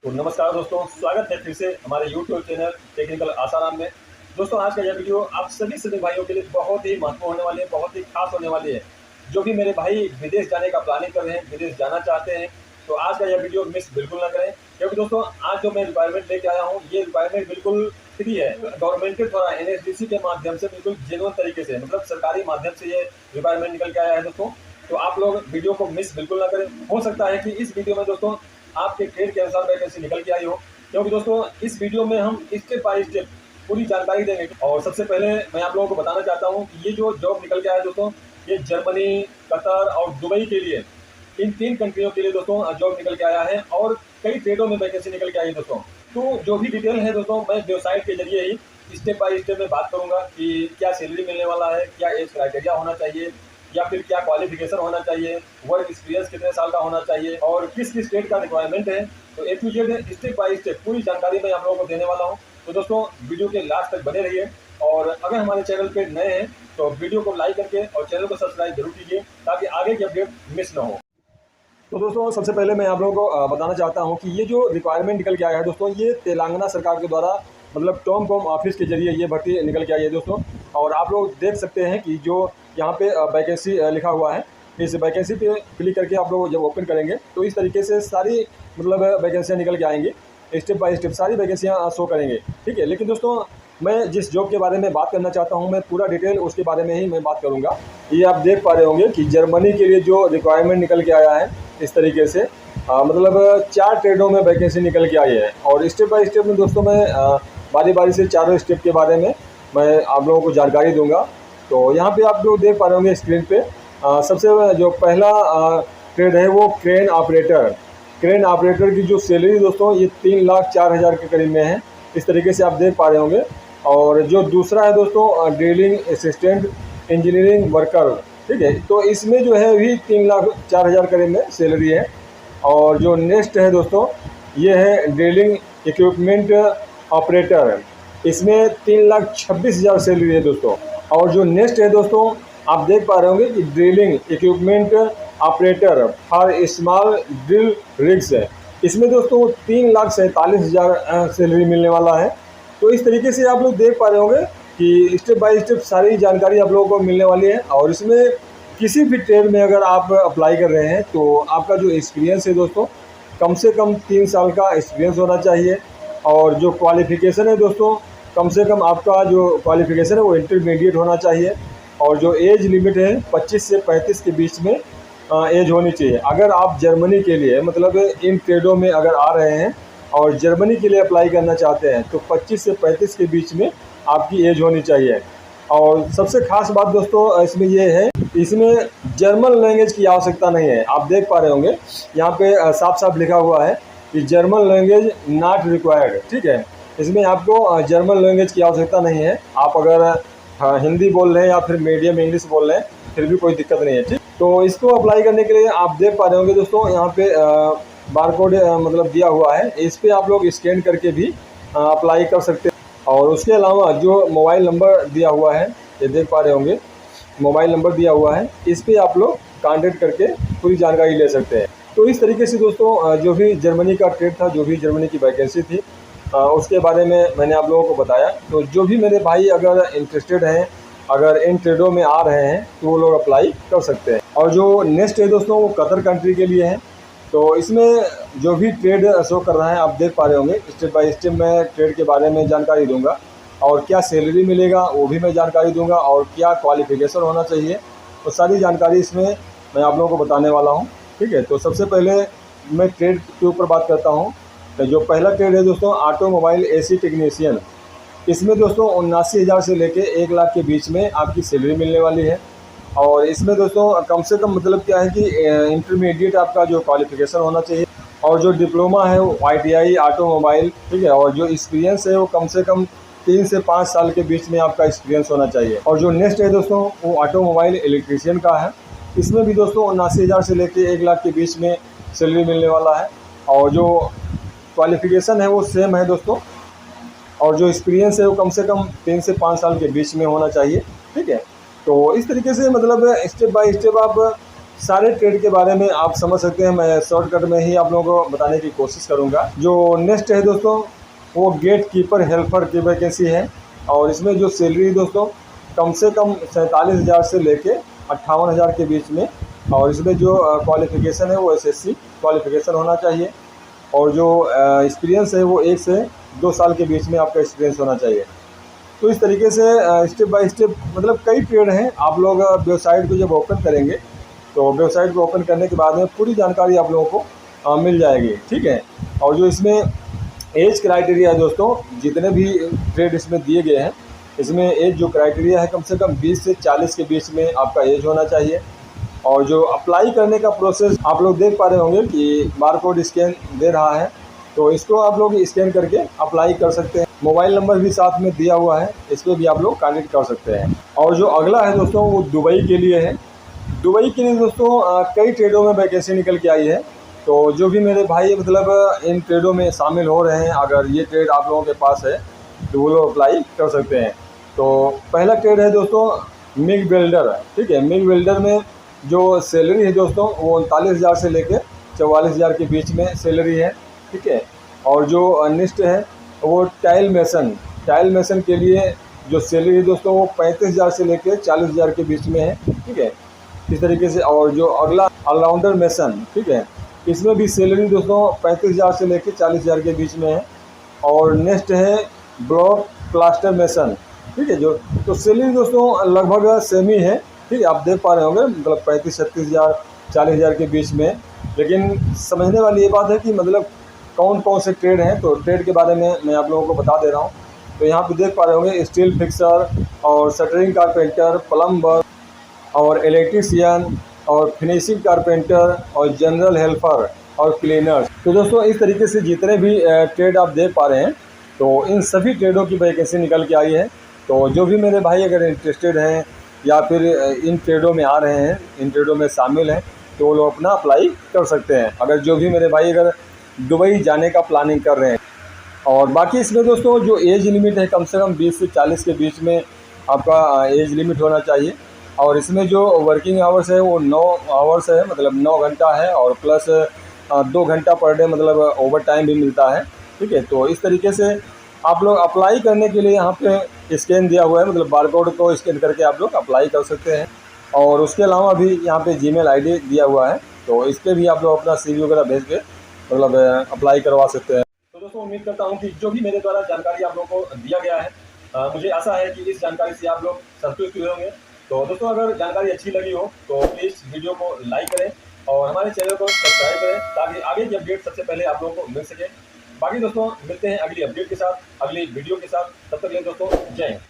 तो नमस्कार दोस्तों, स्वागत है फिर से हमारे YouTube चैनल टेक्निकल आसाराम में। दोस्तों, आज का यह वीडियो आप सभी भाइयों के लिए बहुत ही महत्वपूर्ण होने वाली है, बहुत ही खास होने वाली है। जो भी मेरे भाई विदेश जाने का प्लानिंग कर रहे हैं, विदेश जाना चाहते हैं, तो आज का यह वीडियो मिस बिल्कुल ना करें, क्योंकि दोस्तों आज जो मैं रिक्वायरमेंट लेके आया हूँ, ये रिक्वायरमेंट बिल्कुल फ्री है। गवर्नमेंट के द्वारा NSDC के माध्यम से बिल्कुल जेन्युइन तरीके से, मतलब सरकारी माध्यम से ये रिक्वायरमेंट निकल के आया है दोस्तों। तो आप लोग वीडियो को मिस बिल्कुल ना करें। हो सकता है कि इस वीडियो में दोस्तों आपके ट्रेड के अनुसार वैकेंसी निकल के आई हो, क्योंकि दोस्तों इस वीडियो में हम स्टेप बाय स्टेप पूरी जानकारी देंगे। और सबसे पहले मैं आप लोगों को बताना चाहता हूं कि ये जो जॉब निकल के आया दोस्तों, ये जर्मनी, कतर और दुबई के लिए, इन 3 कंट्रियों के लिए दोस्तों जॉब निकल के आया है और कई ट्रेडों में वैकेंसी निकल के आई है दोस्तों। तो जो भी डिटेल है दोस्तों, मैं वेबसाइट के जरिए ही स्टेप बाय स्टेप में बात करूंगा कि क्या सैलरी मिलने वाला है, क्या एज क्राइटेरिया होना चाहिए, या फिर क्या क्वालिफिकेशन होना चाहिए, वर्क एक्सपीरियंस कितने साल का होना चाहिए और किस किस स्टेट का रिक्वायरमेंट है। तो A to Z step by step पूरी जानकारी मैं आप लोगों को देने वाला हूं। तो दोस्तों वीडियो के लास्ट तक बने रहिए, और अगर हमारे चैनल पे नए हैं तो वीडियो को लाइक करके और चैनल को सब्सक्राइब जरूर कीजिए, ताकि आगे की अपडेट मिस ना हो। तो दोस्तों सबसे पहले मैं आप लोगों को बताना चाहता हूं कि ये जो रिक्वायरमेंट निकल के आया है दोस्तों, ये तेलंगाना सरकार के द्वारा, मतलब टॉमकॉम ऑफिस के जरिए ये भर्ती निकल के आई है दोस्तों। और आप लोग देख सकते हैं कि जो यहाँ पे वैकेंसी लिखा हुआ है, इस वैकेंसी पे क्लिक करके आप लोग जब ओपन करेंगे तो इस तरीके से सारी मतलब वैकेंसियाँ निकल के आएंगी, स्टेप बाय स्टेप सारी वैकेंसियाँ शो करेंगे, ठीक है। लेकिन दोस्तों मैं जिस जॉब के बारे में बात करना चाहता हूँ, मैं पूरा डिटेल उसके बारे में ही मैं बात करूँगा। ये आप देख पा रहे होंगे कि जर्मनी के लिए जो रिक्वायरमेंट निकल के आया है, इस तरीके से मतलब 4 ट्रेडों में वैकेंसी निकल के आई है। और स्टेप बाय स्टेप में दोस्तों मैं बारी बारी से चारों स्टेप के बारे में मैं आप लोगों को जानकारी दूंगा। तो यहाँ पे आप लोग देख पा रहे होंगे स्क्रीन पे, सबसे जो पहला ट्रेड है वो क्रेन ऑपरेटर। क्रेन ऑपरेटर की जो सैलरी दोस्तों, ये 3,04,000 के करीब में है, इस तरीके से आप देख पा रहे होंगे। और जो दूसरा है दोस्तों ड्रिलिंग असिस्टेंट इंजीनियरिंग वर्कर, ठीक है, तो इसमें जो है भी 3,04,000 करीब में सैलरी है। और जो नेक्स्ट है दोस्तों, ये है ड्रिलिंग इक्विपमेंट ऑपरेटर, इसमें 3,26,000 सैलरी है दोस्तों। और जो नेक्स्ट है दोस्तों, आप देख पा रहे होंगे कि drilling equipment operator for small drill rigs है, इसमें दोस्तों 3,47,000 सैलरी मिलने वाला है। तो इस तरीके से आप लोग देख पा रहे होंगे कि स्टेप बाय स्टेप सारी जानकारी आप लोगों को मिलने वाली है। और इसमें किसी भी ट्रेड में अगर आप अप्लाई कर रहे हैं तो आपका जो एक्सपीरियंस है दोस्तों, कम से कम 3 साल का एक्सपीरियंस होना चाहिए। और जो क्वालिफ़िकेशन है दोस्तों, कम से कम आपका जो क्वालिफ़िकेशन है वो इंटरमीडिएट होना चाहिए। और जो एज लिमिट है 25 से 35 के बीच में एज होनी चाहिए। अगर आप जर्मनी के लिए मतलब इन ट्रेडों में अगर आ रहे हैं और जर्मनी के लिए अप्लाई करना चाहते हैं तो 25 से 35 के बीच में आपकी एज होनी चाहिए। और सबसे खास बात दोस्तों इसमें ये है, इसमें जर्मन लैंग्वेज की आवश्यकता नहीं है। आप देख पा रहे होंगे यहाँ पे साफ साफ लिखा हुआ है कि जर्मन लैंग्वेज नॉट रिक्वायर्ड, ठीक है। इसमें आपको जर्मन लैंग्वेज की आवश्यकता नहीं है। आप अगर हिंदी बोल रहे हैं या फिर मीडियम इंग्लिश बोल रहे हैं, फिर भी कोई दिक्कत नहीं है, ठीक। तो इसको अप्लाई करने के लिए आप देख पा रहे होंगे दोस्तों, यहाँ पे बारकोड मतलब दिया हुआ है, इस पर आप लोग स्कैन करके भी अप्लाई कर सकते हैं। और उसके अलावा जो मोबाइल नंबर दिया हुआ है, ये देख पा रहे होंगे मोबाइल नंबर दिया हुआ है, इस पर आप लोग कॉन्टेक्ट करके पूरी जानकारी ले सकते हैं। तो इस तरीके से दोस्तों जो भी जर्मनी का ट्रेड था, जो भी जर्मनी की वैकेंसी थी, उसके बारे में मैंने आप लोगों को बताया। तो जो भी मेरे भाई अगर इंटरेस्टेड हैं, अगर इन ट्रेडों में आ रहे हैं, तो वो लोग अप्लाई कर सकते हैं। और जो नेक्स्ट है दोस्तों, वो कतर कंट्री के लिए है। तो इसमें जो भी ट्रेड शो कर रहा है, आप देख पा रहे होंगे, स्टेप बाय स्टेप मैं ट्रेड के बारे में जानकारी दूंगा। और क्या सैलरी मिलेगा वो भी मैं जानकारी दूंगा, और क्या क्वालिफिकेशन होना चाहिए, तो सारी जानकारी इसमें मैं आप लोगों को बताने वाला हूँ, ठीक है। तो सबसे पहले मैं ट्रेड के ऊपर बात करता हूँ। तो जो पहला ट्रेड है दोस्तों, ऑटोमोबाइल AC टेक्नीशियन, इसमें दोस्तों 79,000 से लेके 1 लाख के बीच में आपकी सैलरी मिलने वाली है। और इसमें दोस्तों कम से कम मतलब क्या है कि इंटरमीडिएट आपका जो क्वालिफिकेशन होना चाहिए, और जो डिप्लोमा है वो ITI ऑटोमोबाइल, ठीक है। और जो एक्सपीरियंस है वो कम से कम 3 से 5 साल के बीच में आपका एक्सपीरियंस होना चाहिए। और जो नेक्स्ट है दोस्तों, वो ऑटोमोबाइल इलेक्ट्रीशियन का है। इसमें भी दोस्तों 79,000 से लेके 1 लाख के बीच में सैलरी मिलने वाला है। और जो क्वालिफिकेशन है वो सेम है दोस्तों, और जो एक्सपीरियंस है वो कम से कम 3 से 5 साल के बीच में होना चाहिए, ठीक है। तो इस तरीके से मतलब स्टेप बाय स्टेप आप सारे ट्रेड के बारे में आप समझ सकते हैं। मैं शॉर्टकट में ही आप लोगों को बताने की कोशिश करूंगा। जो नेक्स्ट है दोस्तों, वो गेट कीपर हेल्पर की वैकेंसी है, और इसमें जो सैलरी दोस्तों कम से कम 47,000 से लेके 58,000 के बीच में, और इसमें जो क्वालिफ़िकेशन है वो एसएससी क्वालिफ़िकेशन होना चाहिए, और जो एक्सपीरियंस है वो 1 से 2 साल के बीच में आपका एक्सपीरियंस होना चाहिए। तो इस तरीके से स्टेप बाय स्टेप मतलब कई ट्रेड हैं। आप लोग वेबसाइट को जब ओपन करेंगे तो वेबसाइट को ओपन करने के बाद में पूरी जानकारी आप लोगों को मिल जाएगी, ठीक है। और जो इसमें एज क्राइटेरिया है दोस्तों, जितने भी ट्रेड इसमें दिए गए हैं, इसमें एज जो क्राइटेरिया है कम से कम 20 से 40 के बीच में आपका एज होना चाहिए। और जो अप्लाई करने का प्रोसेस आप लोग देख पा रहे होंगे कि बारकोड स्कैन दे रहा है, तो इसको आप लोग स्कैन करके अप्लाई कर सकते हैं। मोबाइल नंबर भी साथ में दिया हुआ है, इस पर भी आप लोग कॉन्टेक्ट कर सकते हैं। और जो अगला है दोस्तों, वो दुबई के लिए है। दुबई के लिए दोस्तों कई ट्रेडों में वैकेंसी निकल के आई है। तो जो भी मेरे भाई मतलब इन ट्रेडों में शामिल हो रहे हैं, अगर ये ट्रेड आप लोगों के पास है तो वो लोग अप्लाई कर सकते हैं। तो पहला ट्रेड है दोस्तों मिग वेल्डर, ठीक है। मिग वेल्डर में जो सैलरी है दोस्तों वो 39,000 से लेकर 44,000 के बीच में सैलरी है, ठीक है। और जो नेक्स्ट है वो टाइल मेसन के लिए जो सैलरी है दोस्तों वो 35,000 से लेकर 40,000 के बीच में है, ठीक है, इस तरीके से। और जो अगला ऑलराउंडर मेसन, ठीक है, इसमें भी सैलरी दोस्तों 35,000 से लेकर 40,000 के बीच में है। और नेक्स्ट है ब्लॉक प्लास्टर मेसन, ठीक है। जो तो सैलरी दोस्तों लगभग सेम ही है, ठीक है। आप देख पा रहे होंगे मतलब 35-36,000 40,000 के बीच में। लेकिन समझने वाली ये बात है कि मतलब कौन कौन से ट्रेड हैं, तो ट्रेड के बारे में मैं आप लोगों को बता दे रहा हूँ। तो यहाँ पे देख पा रहे होंगे स्टील फिक्सर और शटरिंग कारपेंटर, प्लम्बर और इलेक्ट्रीशियन और फिनिशिंग कारपेंटर और जनरल हेल्पर और क्लीनर्स। तो दोस्तों इस तरीके से जितने भी ट्रेड आप देख पा रहे हैं, तो इन सभी ट्रेडों की वैकेंसी निकल के आई है। तो जो भी मेरे भाई अगर इंटरेस्टेड हैं या फिर इन ट्रेडों में आ रहे हैं, इन ट्रेडों में शामिल हैं, तो वो लोग अपना अप्लाई कर सकते हैं। अगर जो भी मेरे भाई अगर दुबई जाने का प्लानिंग कर रहे हैं। और बाकी इसमें दोस्तों जो एज लिमिट है कम से कम 20 से 40 के बीच में आपका एज लिमिट होना चाहिए। और इसमें जो वर्किंग आवर्स है वो 9 आवर्स है, मतलब 9 घंटा है, और प्लस 2 घंटा पर डे मतलब ओवर टाइम भी मिलता है, ठीक है। तो इस तरीके से आप लोग अप्लाई करने के लिए यहाँ पे स्कैन दिया हुआ है, मतलब बारकोड को स्कैन करके आप लोग अप्लाई कर सकते हैं। और उसके अलावा भी यहाँ पे जीमेल आईडी दिया हुआ है, तो इस पर भी आप लोग अपना CV वगैरह भेज के मतलब अप्लाई करवा सकते हैं। तो दोस्तों उम्मीद करता हूँ कि जो भी मेरे द्वारा जानकारी आप लोगों को दिया गया है, मुझे आशा है कि इस जानकारी से आप लोग संतुष्ट हुए होंगे। तो दोस्तों अगर जानकारी अच्छी लगी हो तो प्लीज़ वीडियो को लाइक करें और हमारे चैनल को सब्सक्राइब करें, ताकि आगे की अपडेट सबसे पहले आप लोगों को मिल सके। बाकी दोस्तों मिलते हैं अगली अपडेट के साथ, अगली वीडियो के साथ। तब तक के लिए दोस्तों जय हिंद।